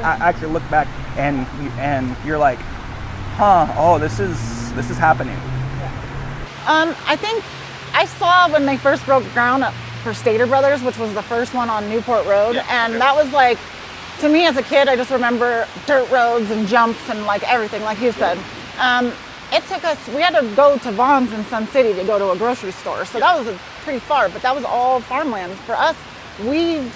actually look back and you're like, huh, oh, this is happening. I think I saw when they first broke ground for Stater Brothers, which was the first one on Newport Road, and that was like, to me as a kid, I just remember dirt roads and jumps and like everything, like you said. It took us, we had to go to Vaughn's in Sun City to go to a grocery store, so that was pretty far, but that was all farmland. For us, we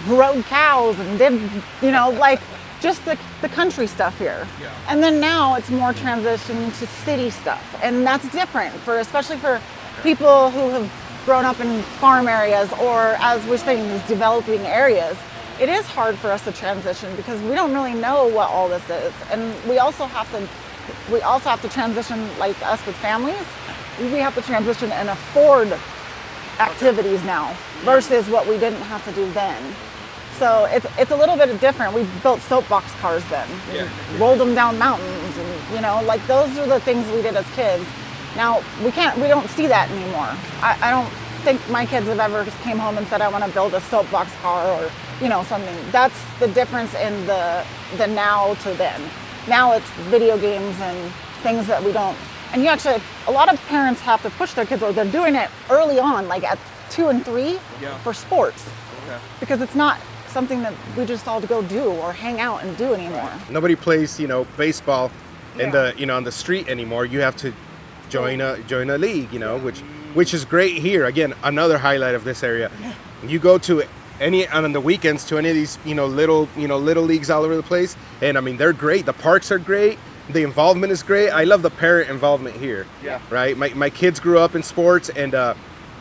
rode cows and did, you know, like just the country stuff here. And then now it's more transition to city stuff, and that's different for, especially for people who have grown up in farm areas, or as we're saying, these developing areas. It is hard for us to transition because we don't really know what all this is, and we also have to transition, like us with families. We have to transition and afford activities now versus what we didn't have to do then. So it's a little bit different. We built soapbox cars then, rolled them down mountains, and you know, like those are the things we did as kids. Now we don't see that anymore. I don't think my kids have ever just came home and said, I want to build a soapbox car or, you know, something. That's the difference in the now to then. Now it's video games and things that we don't, and you actually, a lot of parents have to push their kids, or they're doing it early on, like at 2 and 3 for sports, because it's not something that we just all go do or hang out and do anymore. Nobody plays, you know, baseball in the, you know, on the street anymore. You have to join a league, you know, which is great here. Again, another highlight of this area. You go to on the weekends to any of these, you know, little leagues all over the place, and I mean, they're great. The parks are great. The involvement is great. I love the parent involvement here. Right. My kids grew up in sports, and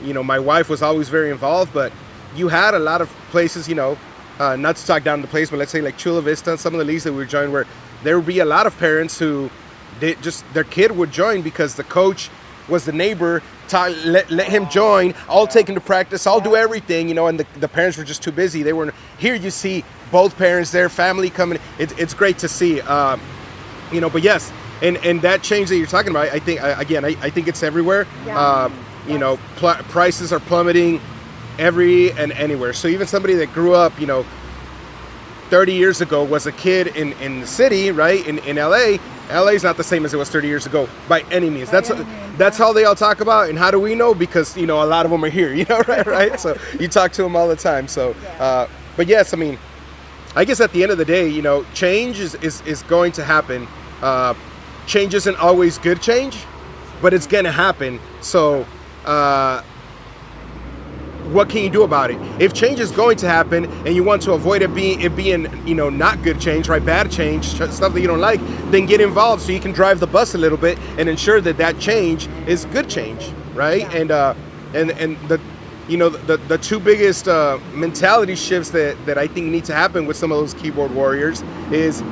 you know, my wife was always very involved. But you had a lot of places, you know, not to talk down the place, but let's say like Chula Vista and some of the leagues that we were joined, where there would be a lot of parents who their kid would join because the coach was the neighbor, let him join, I'll take him to practice, I'll do everything, you know, and the parents were just too busy. They weren't here. You see both parents there, family coming. It's great to see, you know. But yes, and that change that you're talking about, I think, I think it's everywhere. You know, prices are plummeting every and anywhere. So even somebody that grew up, you know, 30 years ago was a kid in the city, right, in LA. LA is not the same as it was 30 years ago by any means. That's how they all talk about. And how do we know? Because, you know, a lot of them are here, you know, right? So you talk to them all the time. So, but yes, I mean, I guess at the end of the day, you know, change is going to happen. Change isn't always good change, but it's going to happen. So, what can you do about it? If change is going to happen and you want to avoid it being, you know, not good change, right, bad change, stuff that you don't like, then get involved so you can drive the bus a little bit and ensure that change is good change, right? And the, you know, the two biggest mentality shifts that I think need to happen with some of those keyboard warriors is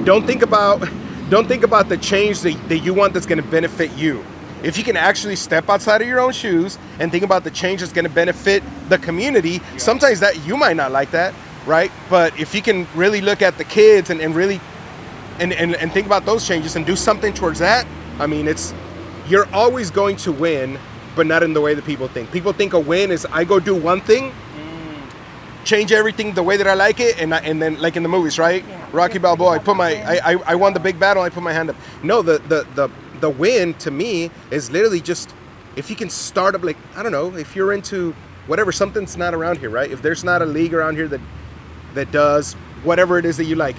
don't think about the change that you want that's going to benefit you. If you can actually step outside of your own shoes and think about the change that's going to benefit the community, sometimes that you might not like that, right? But if you can really look at the kids and really and think about those changes and do something towards that, I mean, you're always going to win, but not in the way that people think. People think a win is I go do one thing, change everything the way that I like it, and then like in the movies, right? Rocky Balboa, I won the big battle, I put my hand up. No, the win to me is literally just if you can start up, like, I don't know, if you're into whatever, something's not around here, right? If there's not a league around here that does whatever it is that you like,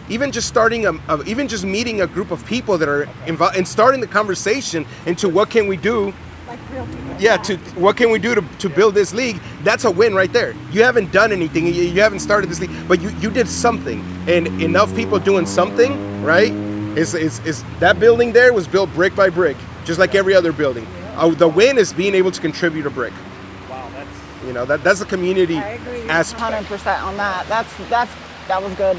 even just starting even just meeting a group of people that are involved and starting the conversation into what can we do, like real people. What can we do to build this league? That's a win right there. You haven't done anything, you haven't started this league, but you did something, and enough people doing something, right? Is that building there was built brick by brick, just like every other building. The win is being able to contribute a brick. Wow, that's the community I agree aspect. 100% on that. That was good.